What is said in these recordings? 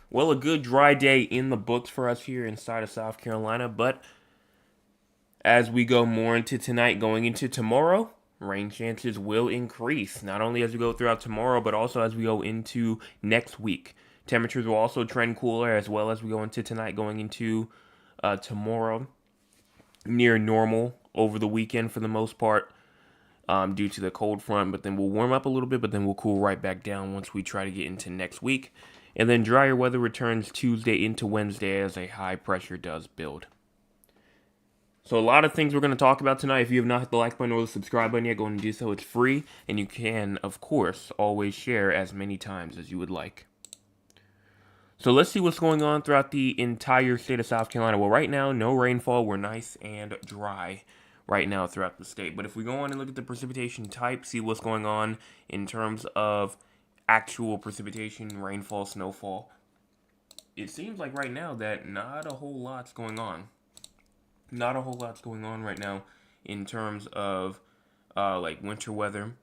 Well, a good dry day in the books for us here inside of South Carolina, but as we go more into tonight, going into tomorrow, rain chances will increase. Not only as we go throughout tomorrow, but also as we go into next week. Temperatures will also trend cooler as well as we go into tonight, going into tomorrow, near normal over the weekend for the most part, due to the cold front. But then we'll warm up a little bit, but then we'll cool right back down once we try to get into next week. And then drier weather returns Tuesday into Wednesday as a high pressure does build. So a lot of things we're going to talk about tonight. If you have not hit the like button or the subscribe button yet, go and do so. It's free, and you can, of course, always share as many times as you would like. So let's see what's going on throughout the entire state of South Carolina. Well, right now, no rainfall. We're nice and dry right now throughout the state. But if we go on and look at the precipitation type, see what's going on in terms of actual precipitation, rainfall, snowfall, it seems like right now that not a whole lot's going on. Not a whole lot's going on right now in terms of like winter weather.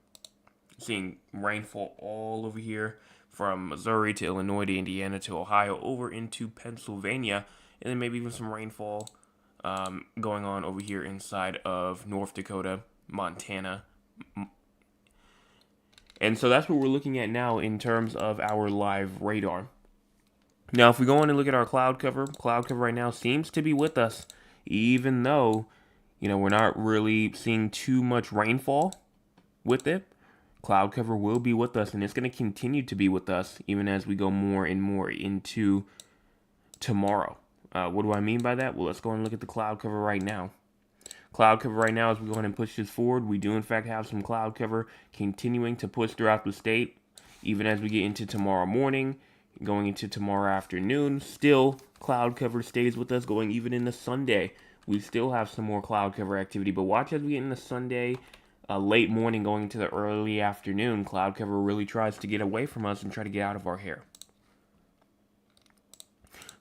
Seeing rainfall all over here from Missouri to Illinois to Indiana to Ohio over into Pennsylvania, and then maybe even some rainfall going on over here inside of North Dakota, Montana. And so that's what we're looking at now in terms of our live radar. Now, if we go on and look at our cloud cover right now seems to be with us, even though, we're not really seeing too much rainfall with it. Cloud cover will be with us, and it's going to continue to be with us even as we go more and more into tomorrow. What do I mean by that? Well, let's go and look at the cloud cover right now. Cloud cover right now, as we go ahead and push this forward, we do in fact have some cloud cover continuing to push throughout the state, even as we get into tomorrow morning, going into tomorrow afternoon. Still, cloud cover stays with us going even into Sunday. We still have some more cloud cover activity, but watch as we get into Sunday, late morning going into the early afternoon. Cloud cover really tries to get away from us and try to get out of our hair.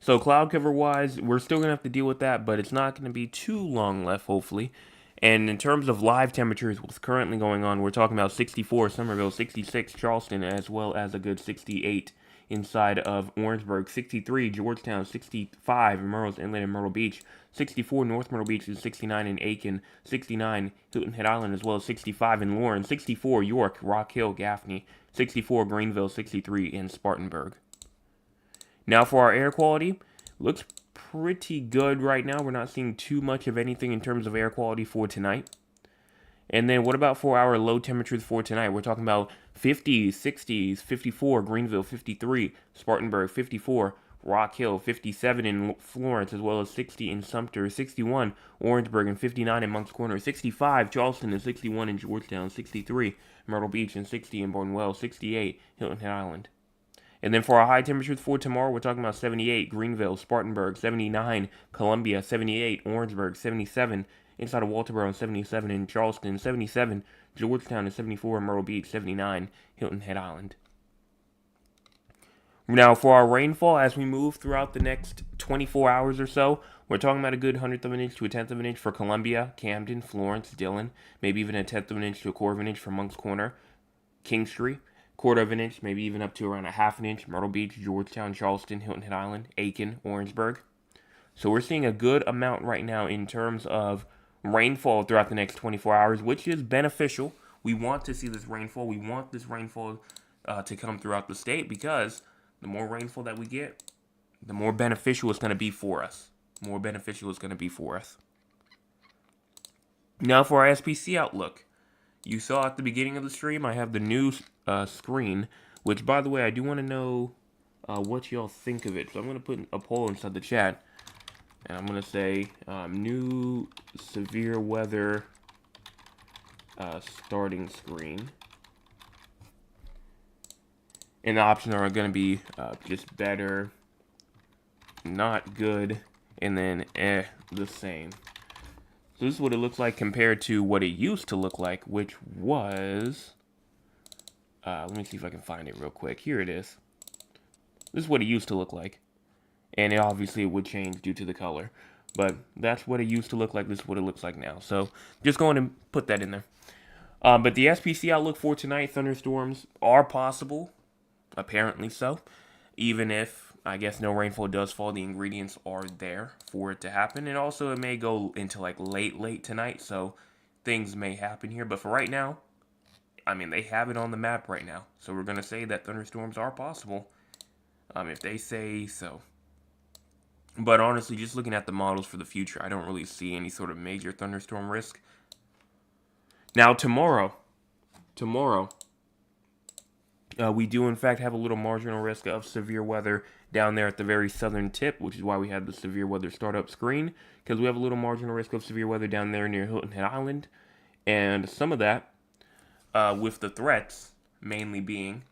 So cloud cover wise, we're still going to have to deal with that, but it's not going to be too long left, hopefully. And in terms of live temperatures, what's currently going on, we're talking about 64 Summerville, 66 Charleston, as well as a good 68 inside of Orangeburg, 63 Georgetown, 65 Murray's Inlet and Myrtle Beach, 64 North Myrtle Beach, and 69 in Aiken, 69 Hilton Head Island, as well as 65 in Lawrence, 64 York, Rock Hill, Gaffney, 64 Greenville, 63 in Spartanburg. Now for our air quality, looks pretty good right now. We're not seeing too much of anything in terms of air quality for tonight. And then what about for our low temperatures for tonight? We're talking about 50s, 60s, 54, Greenville, 53, Spartanburg, 54, Rock Hill, 57 in Florence, as well as 60 in Sumter, 61, Orangeburg, and 59 in Moncks Corner, 65, Charleston, and 61 in Georgetown, 63, Myrtle Beach, and 60 in Barnwell, 68, Hilton Head Island. And then for our high temperatures for tomorrow, we're talking about 78 Greenville, Spartanburg, 79 Columbia, 78 Orangeburg, 77 inside of Walterboro, and 77 in Charleston, 77 Georgetown, and 74 in Myrtle Beach, 79 Hilton Head Island. Now for our rainfall, as we move throughout the next 24 hours or so, we're talking about a good 100th of an inch to a 10th of an inch for Columbia, Camden, Florence, Dillon, maybe even a 10th of an inch to a quarter of an inch for Moncks Corner, Kingstree, quarter of an inch, maybe even up to around a half an inch, Myrtle Beach, Georgetown, Charleston, Hilton Head Island, Aiken, Orangeburg. So we're seeing a good amount right now in terms of rainfall throughout the next 24 hours, which is beneficial. We want to see this rainfall. We want this rainfall to come throughout the state because the more rainfall that we get, the more beneficial it's going to be for us. More beneficial it's going to be for us. Now for our SPC outlook. You saw at the beginning of the stream, I have the new screen, which, by the way, I do want to know what y'all think of it. So I'm going to put a poll inside the chat, and I'm going to say new severe weather starting screen. And the options are going to be just better, not good, and then the same. So this is what it looks like compared to what it used to look like, which was, let me see if I can find it real quick. Here it is. This is what it used to look like. And obviously it would change due to the color. But that's what it used to look like. This is what it looks like now. So just go ahead and put that in there. But the SPC outlook for tonight, thunderstorms are possible. Apparently so. Even if I guess no rainfall does fall. The ingredients are there for it to happen. And also, it may go into like late tonight. So things may happen here. But for right now, I mean, they have it on the map right now. So we're going to say that thunderstorms are possible. If they say so. But honestly, just looking at the models for the future, I don't really see any sort of major thunderstorm risk. Now, tomorrow, we do in fact have a little marginal risk of severe weather down there at the very southern tip, which is why we have the severe weather startup screen, because we have a little marginal risk of severe weather down there near Hilton Head Island. And some of that, with the threats mainly being,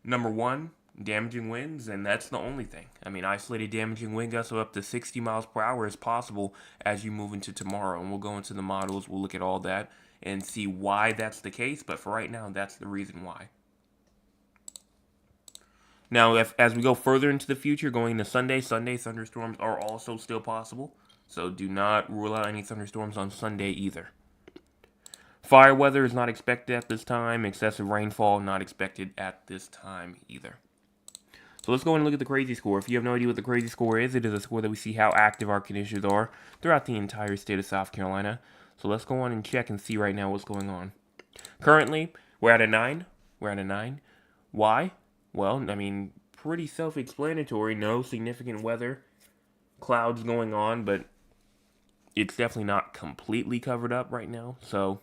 number one, damaging winds, and that's the only thing. I mean, isolated damaging wind gusts of up to 60 miles per hour is possible as you move into tomorrow, and we'll go into the models, we'll look at all that, and see why that's the case, but for right now, that's the reason why. Now, as we go further into the future, going into Sunday thunderstorms are also still possible, so do not rule out any thunderstorms on Sunday either. Fire weather is not expected at this time. Excessive rainfall not expected at this time either. So let's go and look at the crazy score. If you have no idea what the crazy score is, it is a score that we see how active our conditions are throughout the entire state of South Carolina. So let's go on and check and see right now what's going on. Currently, we're at a 9. Why? Well, I mean, pretty self-explanatory. No significant weather clouds going on, but it's definitely not completely covered up right now. So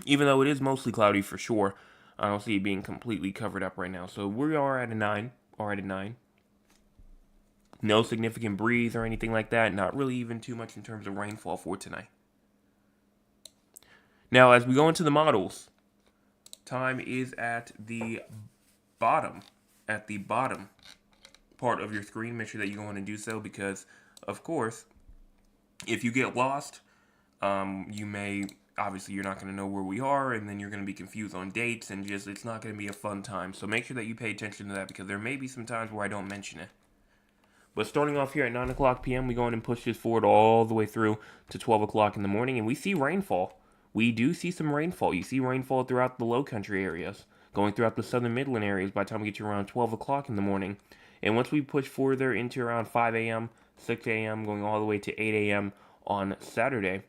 even though it is mostly cloudy for sure, I don't see it being completely covered up right now. So we are at a 9. No significant breeze or anything like that. Not really even too much in terms of rainfall for tonight. Now, as we go into the models, time is at the bottom. At the bottom part of your screen. Make sure that you go in and do so because, of course, if you get lost, you may... Obviously, you're not going to know where we are, and then you're going to be confused on dates, and just it's not going to be a fun time. So make sure that you pay attention to that, because there may be some times where I don't mention it. But starting off here at 9 o'clock p.m., we go in and push this forward all the way through to 12 o'clock in the morning, and we see rainfall. We do see some rainfall. You see rainfall throughout the low country areas, going throughout the southern Midland areas by the time we get to around 12 o'clock in the morning. And once we push further into around 5 a.m., 6 a.m., going all the way to 8 a.m. on Saturday,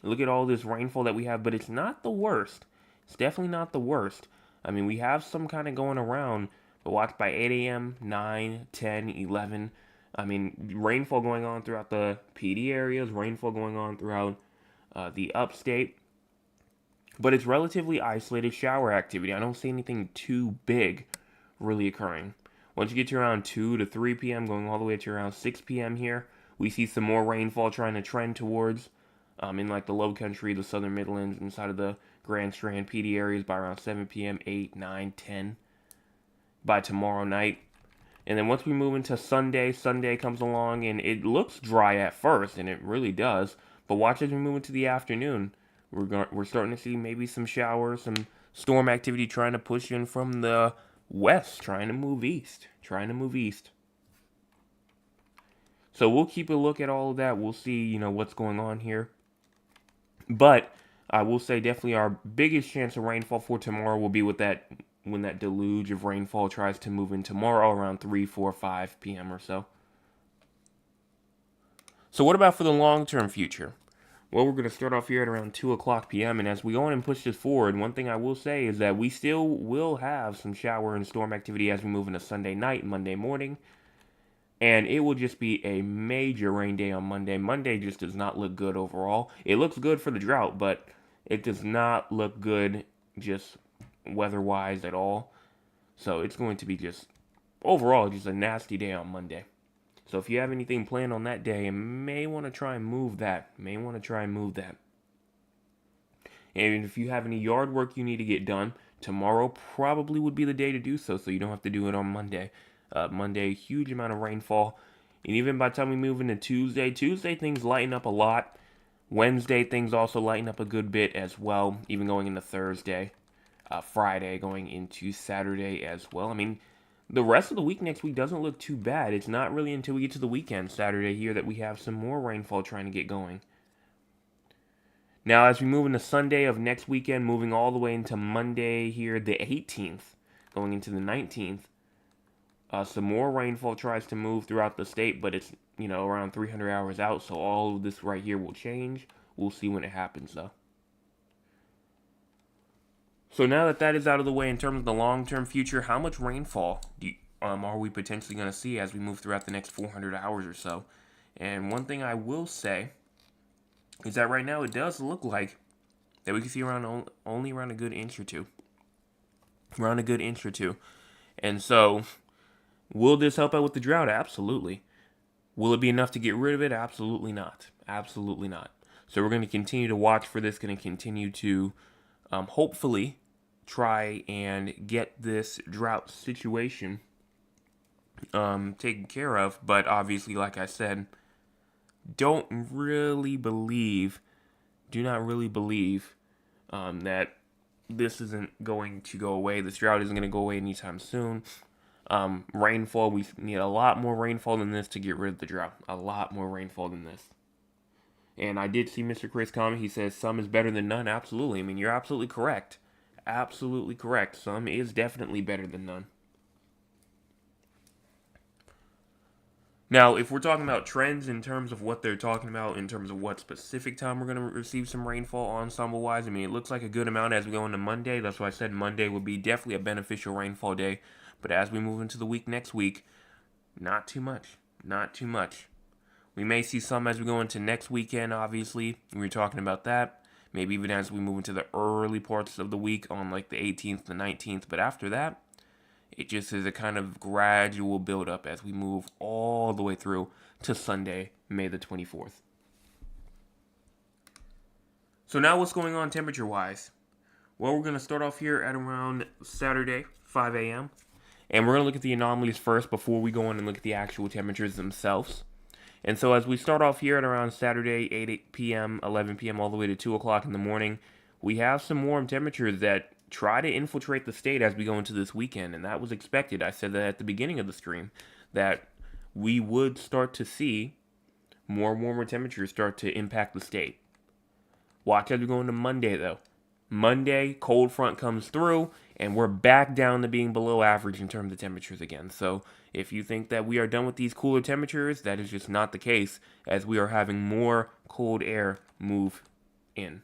look at all this rainfall that we have, but it's not the worst. It's definitely not the worst. I mean, we have some kind of going around, but watch by 8 a.m., 9, 10, 11. I mean, rainfall going on throughout the PD areas, rainfall going on throughout the upstate. But it's relatively isolated shower activity. I don't see anything too big really occurring. Once you get to around 2 to 3 p.m., going all the way to around 6 p.m. here, we see some more rainfall trying to trend towards in like the low country, the southern Midlands, inside of the Grand Strand PD areas by around 7 p.m., 8, 9, 10 by tomorrow night. And then once we move into Sunday comes along and it looks dry at first, and it really does. But watch as we move into the afternoon. We're starting to see maybe some showers, some storm activity trying to push in from the west, trying to move east. So we'll keep a look at all of that. We'll see, what's going on here. But I will say definitely our biggest chance of rainfall for tomorrow will be when that deluge of rainfall tries to move in tomorrow around 3, 4, 5 p.m. or so. So what about for the long-term future? Well, we're going to start off here at around 2 o'clock p.m. And as we go on and push this forward, one thing I will say is that we still will have some shower and storm activity as we move into Sunday night and Monday morning. And it will just be a major rain day on Monday. Monday just does not look good overall. It looks good for the drought, but it does not look good just weather-wise at all. So it's going to be just, overall, just a nasty day on Monday. So if you have anything planned on that day, you may want to try and move that. And if you have any yard work you need to get done, tomorrow probably would be the day to do so you don't have to do it on Monday. Monday, huge amount of rainfall. And even by the time we move into Tuesday things lighten up a lot. Wednesday, things also lighten up a good bit as well, even going into Thursday. Friday, going into Saturday as well. I mean, the rest of the week next week doesn't look too bad. It's not really until we get to the weekend, Saturday here, that we have some more rainfall trying to get going. Now, as we move into Sunday of next weekend, moving all the way into Monday here, the 18th, going into the 19th, Some more rainfall tries to move throughout the state, but it's, around 300 hours out, so all of this right here will change. We'll see when it happens, though. So now that that is out of the way in terms of the long-term future, how much rainfall are we potentially going to see as we move throughout the next 400 hours or so? And one thing I will say is that right now it does look like that we can see only around a good inch or two. Around a good inch or two. And so, will this help out with the drought? Absolutely. Will it be enough to get rid of it? Absolutely not. Absolutely not. So we're going to continue to watch for this, going to continue to hopefully try and get this drought situation taken care of. But obviously, like I said, do not really believe that this isn't going to go away. This drought isn't going to go away anytime soon. Rainfall, we need a lot more rainfall than this to get rid of the drought. A lot more rainfall than this. And I did see Mr. Chris comment. He says some is better than none. Absolutely. I mean, you're absolutely correct. Absolutely correct. Some is definitely better than none. Now, if we're talking about trends in terms of what they're talking about, in terms of what specific time we're going to receive some rainfall ensemble-wise, I mean, it looks like a good amount as we go into Monday. That's why I said Monday would be definitely a beneficial rainfall day. But as we move into the week next week, not too much. Not too much. We may see some as we go into next weekend, obviously. We were talking about that. Maybe even as we move into the early parts of the week on like the 18th, the 19th. But after that, it just is a kind of gradual build-up as we move all the way through to Sunday, May the 24th. So now what's going on temperature-wise? Well, we're going to start off here at around Saturday, 5 a.m. And we're going to look at the anomalies first before we go in and look at the actual temperatures themselves. And so as we start off here at around Saturday, 8 p.m., 11 p.m., all the way to 2 o'clock in the morning, we have some warm temperatures that try to infiltrate the state as we go into this weekend, and that was expected. I said that at the beginning of the stream, that we would start to see more warmer temperatures start to impact the state. Watch as we go into Monday, though. Monday, cold front comes through, and we're back down to being below average in terms of temperatures again. So if you think that we are done with these cooler temperatures, that is just not the case, as we are having more cold air move in.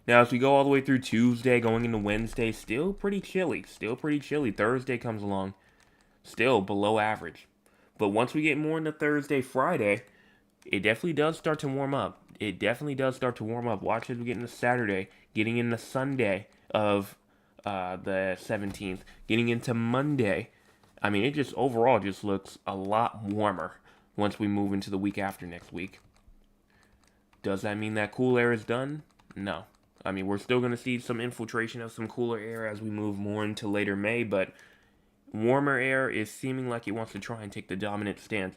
Now, as we go all the way through Tuesday, going into Wednesday, still pretty chilly. Thursday comes along, still below average. But once we get more into Thursday, Friday, it definitely does start to warm up. Watch as we get into Saturday, getting into Sunday of the 17th, getting into Monday. I mean, it just overall just looks a lot warmer once we move into the week after next week. Does that mean that cool air is done? No. I mean, we're still going to see some infiltration of some cooler air as we move more into later May, but warmer air is seeming like it wants to try and take the dominant stance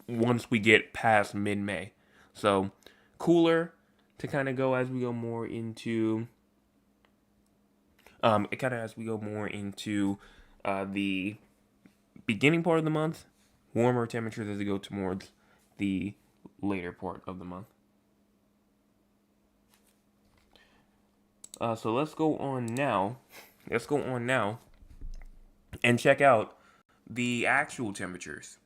once we get past mid-May. So, cooler to kind of go as we go more into the beginning part of the month, warmer temperatures as we go towards the later part of the month. So let's go on now and check out the actual temperatures.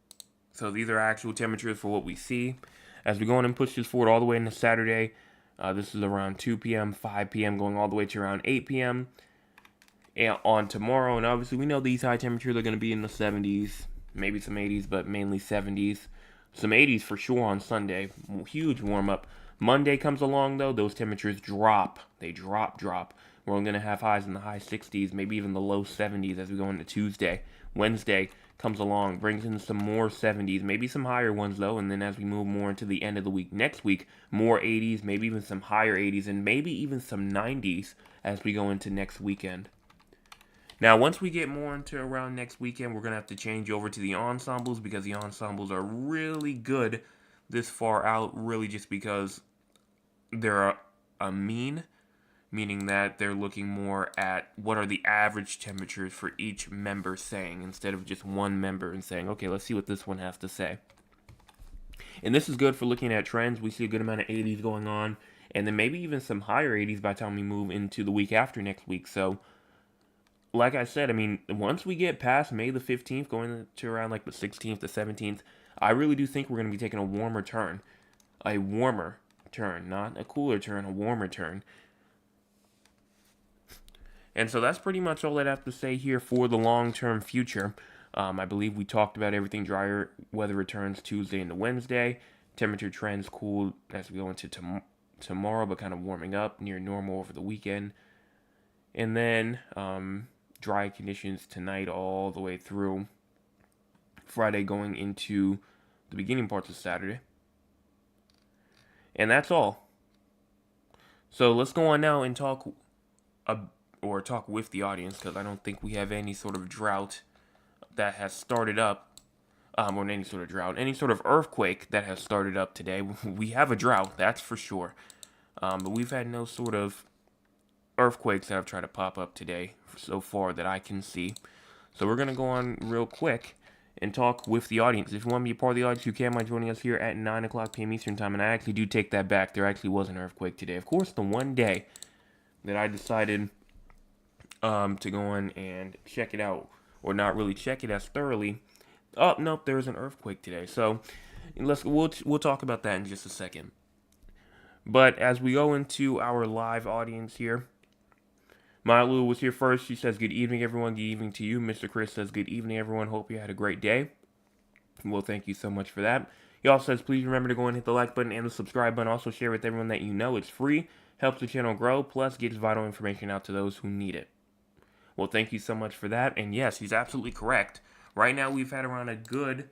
So these are actual temperatures for what we see. As we go on and push this forward all the way into Saturday, this is around 2 p.m., 5 p.m., going all the way to around 8 p.m. And on tomorrow, and obviously we know these high temperatures are going to be in the 70s, maybe some 80s, but mainly 70s. Some 80s for sure on Sunday. Huge warm-up. Monday comes along, though. Those temperatures drop. They drop. We're only going to have highs in the high 60s, maybe even the low 70s as we go into Tuesday. Wednesday comes along, brings in some more 70s, maybe some higher ones, though. And then as we move more into the end of the week, next week, more 80s, maybe even some higher 80s, and maybe even some 90s as we go into next weekend. Now, once we get more into around next weekend, we're going to have to change over to the ensembles because the ensembles are really good this far out, really just because they're a mean, meaning that they're looking more at what are the average temperatures for each member saying instead of just one member and saying, okay, let's see what this one has to say. And this is good for looking at trends. We see a good amount of 80s going on, and then maybe even some higher 80s by the time we move into the week after next week. So like I said, I mean, once we get past May the 15th, going to around like the 16th, the 17th, I really do think we're going to be taking a warmer turn. A warmer turn, not a cooler turn, a warmer turn. And so that's pretty much all I'd have to say here for the long-term future. I believe we talked about everything. Drier weather returns Tuesday into Wednesday. Temperature trends cool as we go into tomorrow, but kind of warming up near normal over the weekend. And then dry conditions tonight all the way through Friday going into the beginning parts of Saturday. And that's all. So let's go on now and talk with the audience, because I don't think we have any sort of drought that has started up, or any sort of drought, any sort of earthquake that has started up today. We have a drought, that's for sure. But we've had no sort of earthquakes that have tried to pop up today so far that I can see. So we're going to go on real quick and talk with the audience. If you want to be a part of the audience, you can by joining us here at 9 o'clock p.m. Eastern Time. And I actually do take that back. There actually was an earthquake today. Of course, the one day that I decided to go on and check it out, or not really check it as thoroughly. Oh, nope, there was an earthquake today. So we'll talk about that in just a second. But as we go into our live audience here, Malu was here first. She says, good evening, everyone. Good evening to you. Mr. Chris says, good evening, everyone. Hope you had a great day. Well, thank you so much for that. He also says, please remember to go and hit the like button and the subscribe button. Also share with everyone that you know. It's free, helps the channel grow, plus gets vital information out to those who need it. Well, thank you so much for that. And yes, he's absolutely correct. Right now, we've had around a good,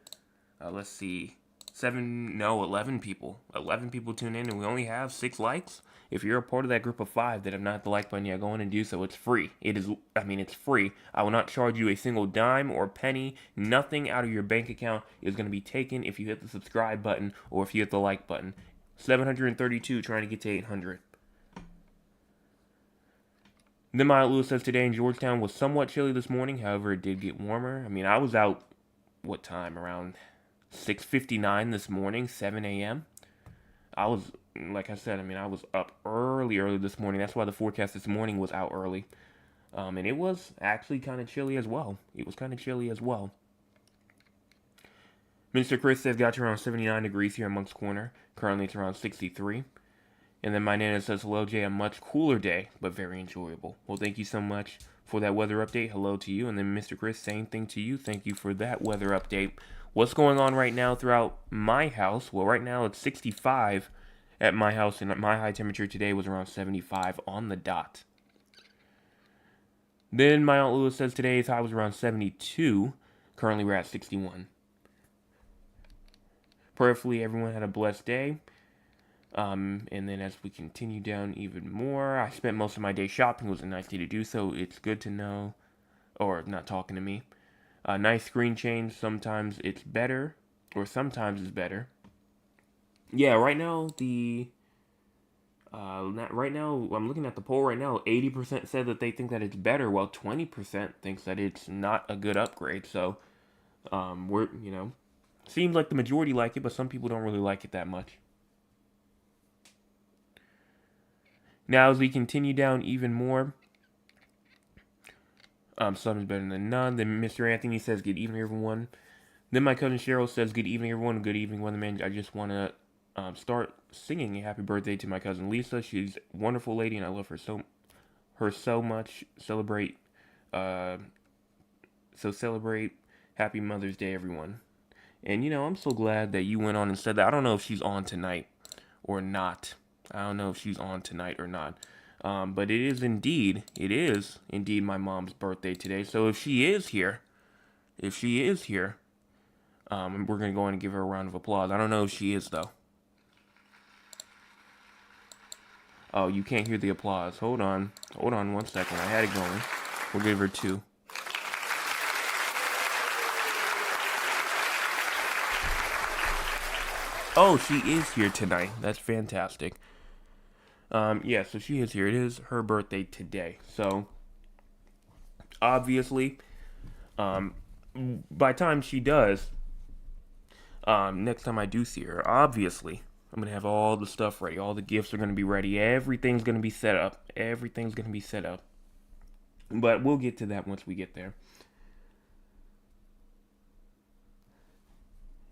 11 people. 11 people tune in, and we only have 6 likes. If you're a part of that group of 5 that have not hit the like button yet, go in and do so. It's free. It's free. I will not charge you a single dime or penny. Nothing out of your bank account is going to be taken if you hit the subscribe button or if you hit the like button. 732 trying to get to 800. Then Maya Lewis says today in Georgetown was somewhat chilly this morning. However, it did get warmer. I mean, I was out, what time? Around 6:59 this morning, 7 a.m. I was, like I said, I was up early this morning. That's why the forecast this morning was out early. And it was actually kind of chilly as well. Mr. Chris says got to around 79 degrees here in Moncks Corner. Currently it's around 63. And then my Nana says, hello, Jay, a much cooler day, but very enjoyable. Well, thank you so much for that weather update. Hello to you. And then Mr. Chris, same thing to you. Thank you for that weather update. What's going on right now throughout my house? Well, right now it's 65 at my house, and my high temperature today was around 75 on the dot. Then my Aunt Lewis says today's high was around 72. Currently, we're at 61. Prayerfully, everyone had a blessed day. And then as we continue down even more, I spent most of my day shopping. It was a nice day to do so. It's good to know, or not talking to me. Nice screen change. Sometimes it's better, or sometimes it's better. Yeah, right now I'm looking at the poll right now. 80% said that they think that it's better, while 20% thinks that it's not a good upgrade. So, seems like the majority like it, but some people don't really like it that much. Now, as we continue down even more, some is better than none. Then Mr. Anthony says, good evening, everyone. Then my cousin Cheryl says, good evening, everyone. Good evening, Weatherman. I just want to start singing a happy birthday to my cousin Lisa. She's a wonderful lady, and I love her so much. Celebrate Happy Mother's Day, everyone. And, I'm so glad that you went on and said that. I don't know if she's on tonight or not. But it is indeed my mom's birthday today. So if she is here, we're going to go in and give her a round of applause. I don't know if she is, though. Oh, you can't hear the applause. Hold on 1 second. I had it going. We'll give her 2. Oh, she is here tonight. That's fantastic. So she is here. It is her birthday today. So, obviously, by the time she does, next time I do see her, obviously, I'm going to have all the stuff ready. All the gifts are going to be ready. Everything's going to be set up. But we'll get to that once we get there.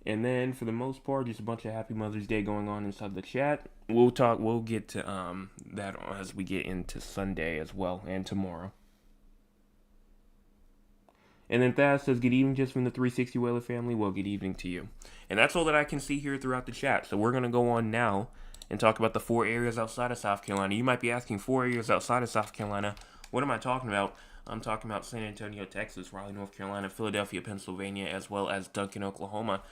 And then, for the most part, just a bunch of Happy Mother's Day going on inside the chat. We'll get to that as we get into Sunday as well, and tomorrow. And then Thad says, good evening just from the 360 Whaler family. Well, good evening to you. And that's all that I can see here throughout the chat. So we're going to go on now and talk about the 4 areas outside of South Carolina. You might be asking, 4 areas outside of South Carolina, what am I talking about? I'm talking about San Antonio, Texas, Raleigh, North Carolina, Philadelphia, Pennsylvania, as well as Duncan, Oklahoma.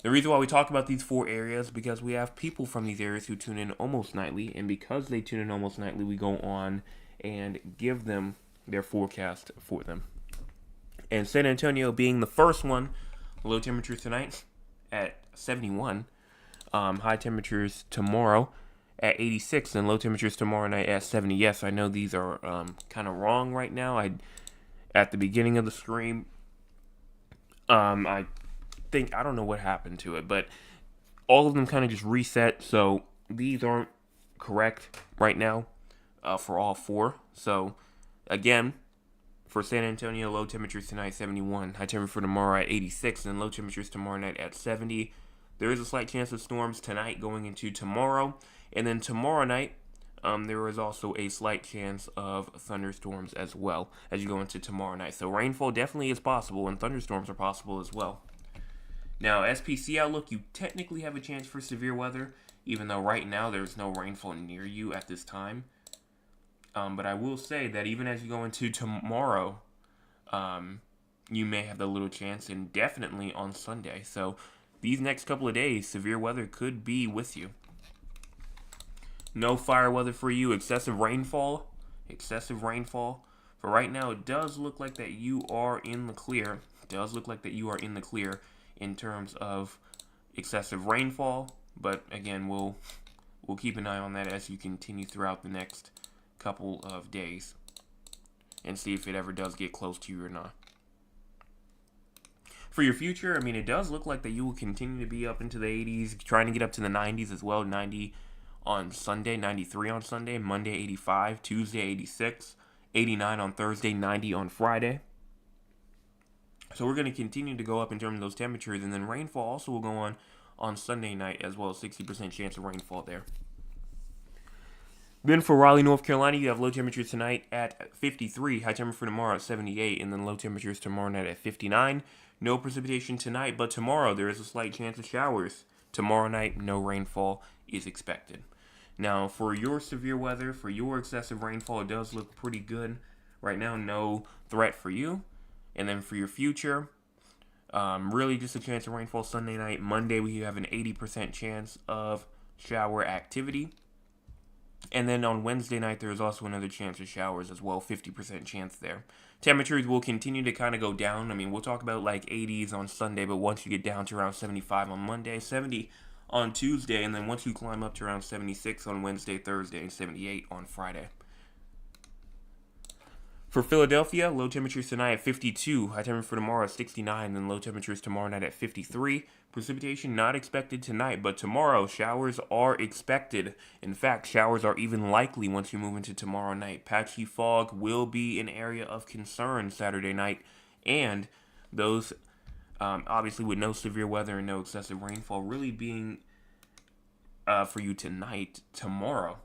The reason why we talk about these 4 areas is because we have people from these areas who tune in almost nightly, and because they tune in almost nightly, we go on and give them their forecast for them. And San Antonio being the first one, low temperatures tonight at 71, high temperatures tomorrow at 86, and low temperatures tomorrow night at 70. Yes, I know these are kind of wrong right now. At the beginning of the stream, I don't know what happened to it, but all of them kind of just reset, so these aren't correct right now for all 4. So, again, for San Antonio, low temperatures tonight 71, high temperature for tomorrow at 86, and low temperatures tomorrow night at 70. There is a slight chance of storms tonight going into tomorrow, and then tomorrow night, there is also a slight chance of thunderstorms as well as you go into tomorrow night. So rainfall definitely is possible, and thunderstorms are possible as well. Now, SPC outlook, you technically have a chance for severe weather, even though right now there's no rainfall near you at this time. But I will say that even as you go into tomorrow, you may have the little chance, and definitely on Sunday. So these next couple of days, severe weather could be with you. No fire weather for you, excessive rainfall. For right now, it does look like that you are in the clear. In terms of excessive rainfall, but again, we'll keep an eye on that as you continue throughout the next couple of days and see if it ever does get close to you or not. For your future, I mean, it does look like that you will continue to be up into the 80s, trying to get up to the 90s as well. 90 on Sunday, 93 on Sunday, Monday 85, Tuesday 86, 89 on Thursday, 90 on Friday. So we're going to continue to go up in terms of those temperatures, and then rainfall also will go on Sunday night as well, 60% chance of rainfall there. Then for Raleigh, North Carolina, you have low temperatures tonight at 53, high temperature for tomorrow at 78, and then low temperatures tomorrow night at 59. No precipitation tonight, but tomorrow there is a slight chance of showers. Tomorrow night, no rainfall is expected. Now, for your severe weather, for your excessive rainfall, it does look pretty good. Right now, no threat for you. And then for your future, really just a chance of rainfall Sunday night. Monday, we have an 80% chance of shower activity. And then on Wednesday night, there is also another chance of showers as well, 50% chance there. Temperatures will continue to kind of go down. I mean, we'll talk about like 80s on Sunday, but once you get down to around 75 on Monday, 70 on Tuesday, and then once you climb up to around 76 on Wednesday, Thursday, and 78 on Friday. For Philadelphia, low temperatures tonight at 52, high temperature for tomorrow at 69, then low temperatures tomorrow night at 53. Precipitation not expected tonight, but tomorrow showers are expected. In fact, showers are even likely once you move into tomorrow night. Patchy fog will be an area of concern Saturday night, and those, obviously with no severe weather and no excessive rainfall, really being for you tonight. Tomorrow,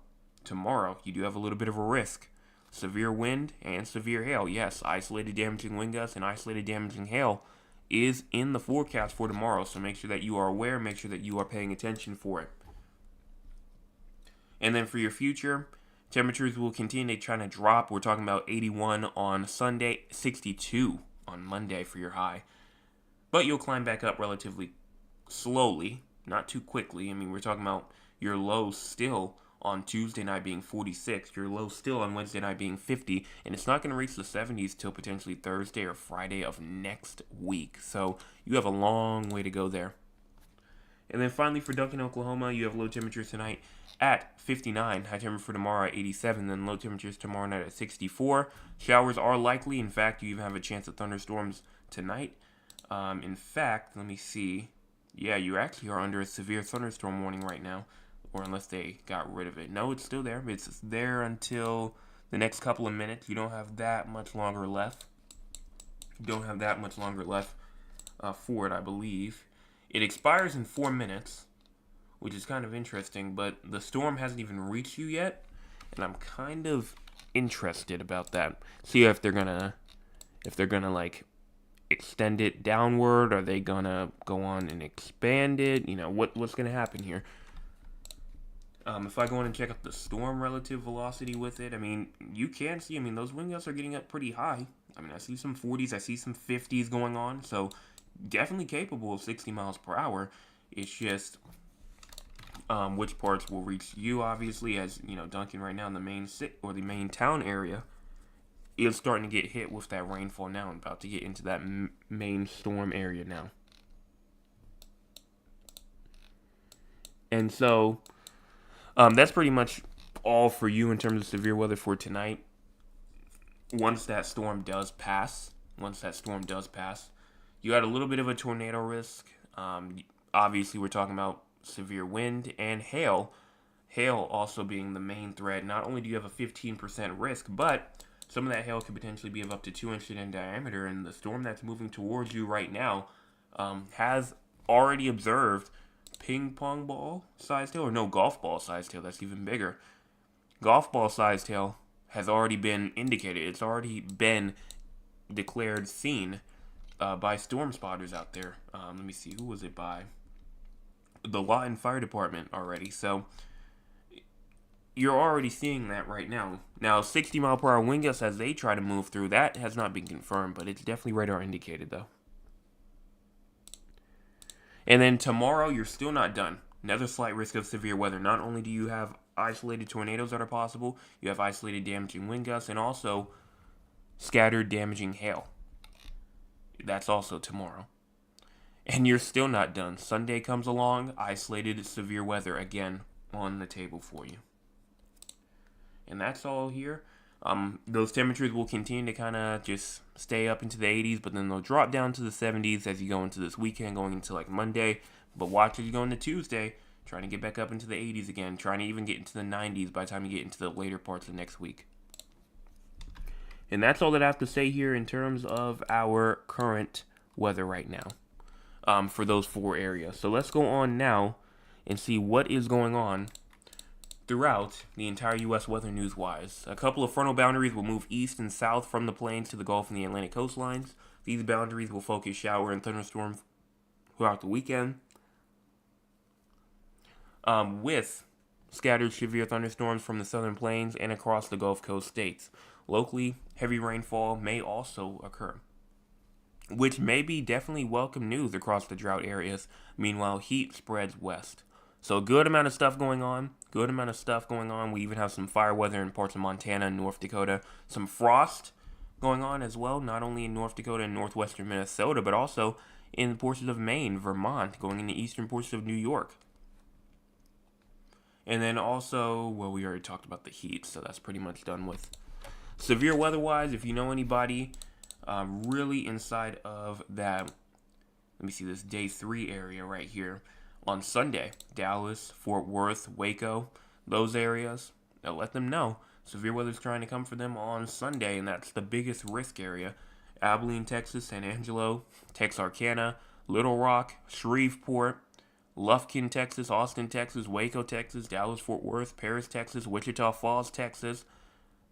you do have a little bit of a risk. Severe wind and severe hail. Yes, isolated damaging wind gusts and isolated damaging hail is in the forecast for tomorrow. So make sure that you are aware. Make sure that you are paying attention for it. And then for your future, temperatures will continue to try to drop. We're talking about 81 on Sunday, 62 on Monday for your high. But you'll climb back up relatively slowly, not too quickly. I mean, we're talking about your low still on Tuesday night being 46, your low still on Wednesday night being 50, and it's not going to reach the 70s till potentially Thursday or Friday of next week. So you have a long way to go there. And then finally for Duncan, Oklahoma, you have low temperatures tonight at 59, high temperature for tomorrow at 87, then low temperatures tomorrow night at 64. Showers are likely. In fact, you even have a chance of thunderstorms tonight. In fact, let me see. Yeah, you actually are under a severe thunderstorm warning right now. Or unless they got rid of it. No, it's still there. It's there until the next couple of minutes. You don't have that much longer left. You don't have that much longer left for it, I believe. It expires in 4 minutes, which is kind of interesting, but the storm hasn't even reached you yet, and I'm kind of interested about that. See if they're gonna like extend it downward. Are they gonna go on and expand it? You know, what's gonna happen here? If I go in and check out the storm relative velocity with it, I mean, you can see, I mean, those wind gusts are getting up pretty high. I mean, I see some 40s, I see some 50s going on, so definitely capable of 60 miles per hour. It's just which parts will reach you, obviously, as, you know, Duncan right now in the main the main town area is starting to get hit with that rainfall now. I'm about to get into that main storm area now. And so that's pretty much all for you in terms of severe weather for tonight. Once that storm does pass, you had a little bit of a tornado risk. Obviously, we're talking about severe wind and hail. Hail also being the main threat. Not only do you have a 15% risk, but some of that hail could potentially be of up to 2 inches in diameter. And the storm that's moving towards you right now has already observed ping pong ball sized hail, or no, golf ball sized hail. That's even bigger. Golf ball sized hail has already been indicated. It's already been declared seen by storm spotters out there. Let me see, who was it by? The Lawton Fire Department already. So you're already seeing that right now. Now, 60 mile per hour wind gusts as they try to move through, that has not been confirmed, but it's definitely radar indicated though. And then tomorrow, you're still not done. Another slight risk of severe weather. Not only do you have isolated tornadoes that are possible, you have isolated damaging wind gusts, and also scattered damaging hail. That's also tomorrow. And you're still not done. Sunday comes along, isolated severe weather again on the table for you. And that's all here. Those temperatures will continue to kind of just stay up into the 80s, but then they'll drop down to the 70s as you go into this weekend, going into like Monday. But watch as you go into Tuesday, trying to get back up into the 80s again, trying to even get into the 90s by the time you get into the later parts of next week. And that's all that I have to say here in terms of our current weather right now for those 4 areas. So let's go on now and see what is going on throughout the entire U.S. weather news-wise. A couple of frontal boundaries will move east and south from the plains to the Gulf and the Atlantic coastlines. These boundaries will focus shower and thunderstorms throughout the weekend, with scattered severe thunderstorms from the southern plains and across the Gulf Coast states. Locally, heavy rainfall may also occur, which may be definitely welcome news across the drought areas. Meanwhile, heat spreads west. So a good amount of stuff going on. We even have some fire weather in parts of Montana and North Dakota. Some frost going on as well, not only in North Dakota and northwestern Minnesota, but also in portions of Maine, Vermont, going into eastern portions of New York. And then also, well, we already talked about the heat, so that's pretty much done with. Severe weather-wise, if you know anybody really inside of that, let me see, this day 3 area right here, on Sunday, Dallas, Fort Worth, Waco, those areas, now let them know. Severe weather's trying to come for them on Sunday, and that's the biggest risk area. Abilene, Texas, San Angelo, Texarkana, Little Rock, Shreveport, Lufkin, Texas, Austin, Texas, Waco, Texas, Dallas, Fort Worth, Paris, Texas, Wichita Falls, Texas.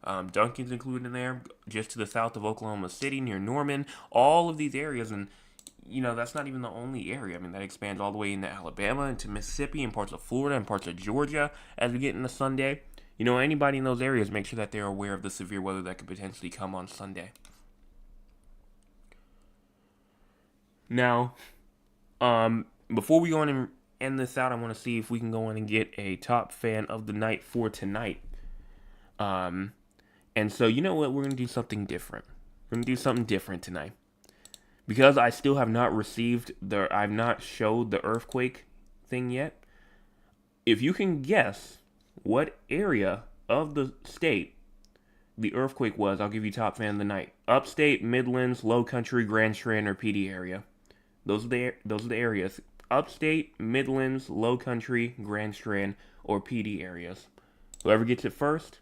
Duncan's included in there, just to the south of Oklahoma City, near Norman. All of these areas, and you know, that's not even the only area. I mean, that expands all the way into Alabama, into Mississippi, and parts of Florida, and parts of Georgia as we get into Sunday. You know, anybody in those areas, make sure that they're aware of the severe weather that could potentially come on Sunday. Now, before we go on and end this out, I want to see if we can go on and get a top fan of the night for tonight. And so, you know what? We're going to do something different. We're going to do something different tonight. Because I still have not I've not showed the earthquake thing yet. If you can guess what area of the state the earthquake was, I'll give you top fan of the night. Upstate, Midlands, Low Country, Grand Strand, or PD area. Those are the areas. Upstate, Midlands, Low Country, Grand Strand, or PD areas. Whoever gets it first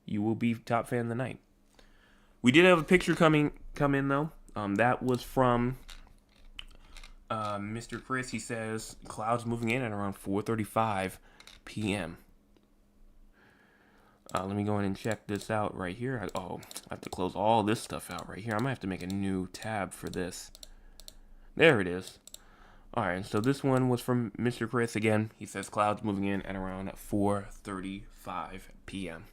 you will be top fan of the night. We did have a picture come in though. That was from Mr. Chris. He says clouds moving in at around 4:35 p.m. Let me go in and check this out right here. I have to close all this stuff out right here. I might have to make a new tab for this. There it is. Alright, so this one was from Mr. Chris again. He says clouds moving in at around 4:35 p.m.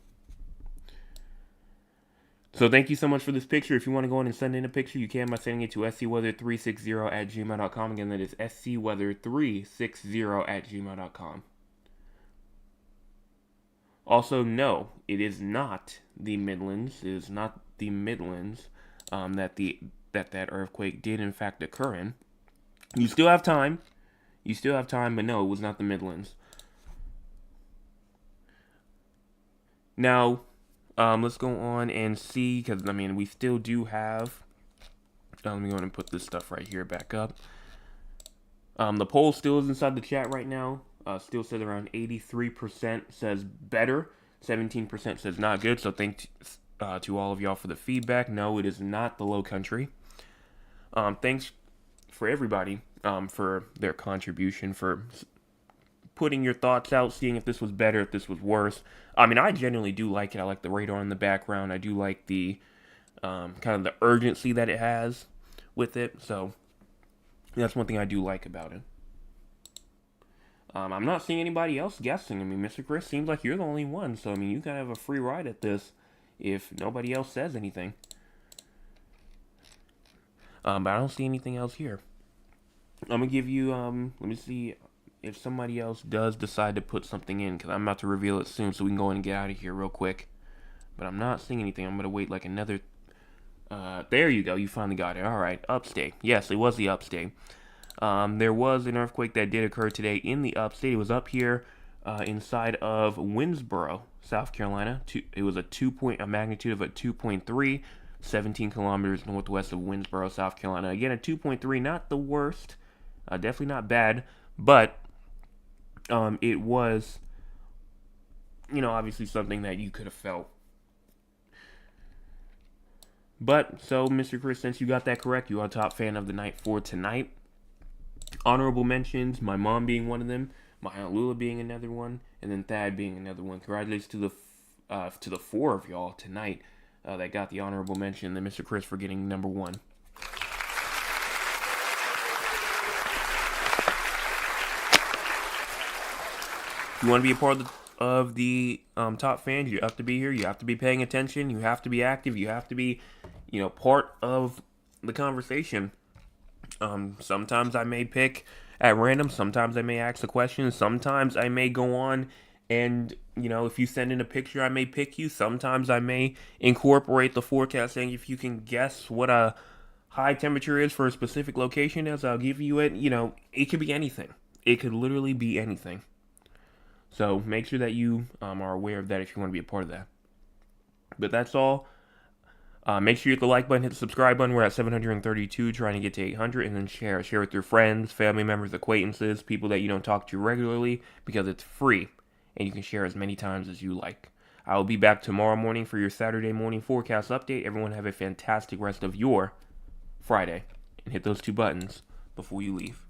So thank you so much for this picture. If you want to go in and send in a picture, you can by sending it to scweather360@gmail.com. Again, that is scweather360@gmail.com. Also, no, it is not the Midlands. It is not the Midlands that earthquake did in fact occur in. You still have time. You still have time, but no, it was not the Midlands. Now, let's go on and see, because, I mean, we still do have... let me go ahead and put this stuff right here back up. The poll still is inside the chat right now. Still says around 83% says better. 17% says not good. So thanks to all of y'all for the feedback. No, it is not the Low Country. Thanks for everybody for their contribution, for putting your thoughts out, seeing if this was better, if this was worse. I mean, I genuinely do like it. I like the radar in the background. I do like the kind of the urgency that it has with it. So that's one thing I do like about it. I'm not seeing anybody else guessing. I mean, Mr. Chris, seems like you're the only one. So, I mean, you kind of have a free ride at this if nobody else says anything. But I don't see anything else here. I'm going to give you, let me see if somebody else does decide to put something in, because I'm about to reveal it soon, so we can go in and get out of here real quick. But I'm not seeing anything. I'm going to wait like another, there you go. You finally got it. All right, upstate. Yes, it was the upstate. There was an earthquake that did occur today in the upstate. It was up here inside of Winnsboro, South Carolina. It was a magnitude of a 2.3, 17 kilometers northwest of Winnsboro, South Carolina. Again, a 2.3, not the worst, definitely not bad, but it was, obviously something that you could have felt. But, so, Mr. Chris, since you got that correct, you are top fan of the night for tonight. Honorable mentions, my mom being one of them, my Aunt Lula being another one, and then Thad being another one. Congratulations to the four of y'all tonight that got the honorable mention, and Mr. Chris for getting number one. If you want to be a part of the top fans, you have to be here. You have to be paying attention. You have to be active. You have to be, part of the conversation. Sometimes I may pick at random. Sometimes I may ask a question. Sometimes I may go on and, if you send in a picture, I may pick you. Sometimes I may incorporate the forecast saying if you can guess what a high temperature is for a specific location is, I'll give you it. It could be anything. It could literally be anything. So make sure that you are aware of that if you want to be a part of that. But that's all. Make sure you hit the like button, hit the subscribe button. We're at 732, trying to get to 800, and then share it with your friends, family members, acquaintances, people that you don't talk to regularly, because it's free, and you can share as many times as you like. I will be back tomorrow morning for your Saturday morning forecast update. Everyone have a fantastic rest of your Friday, and hit those two buttons before you leave.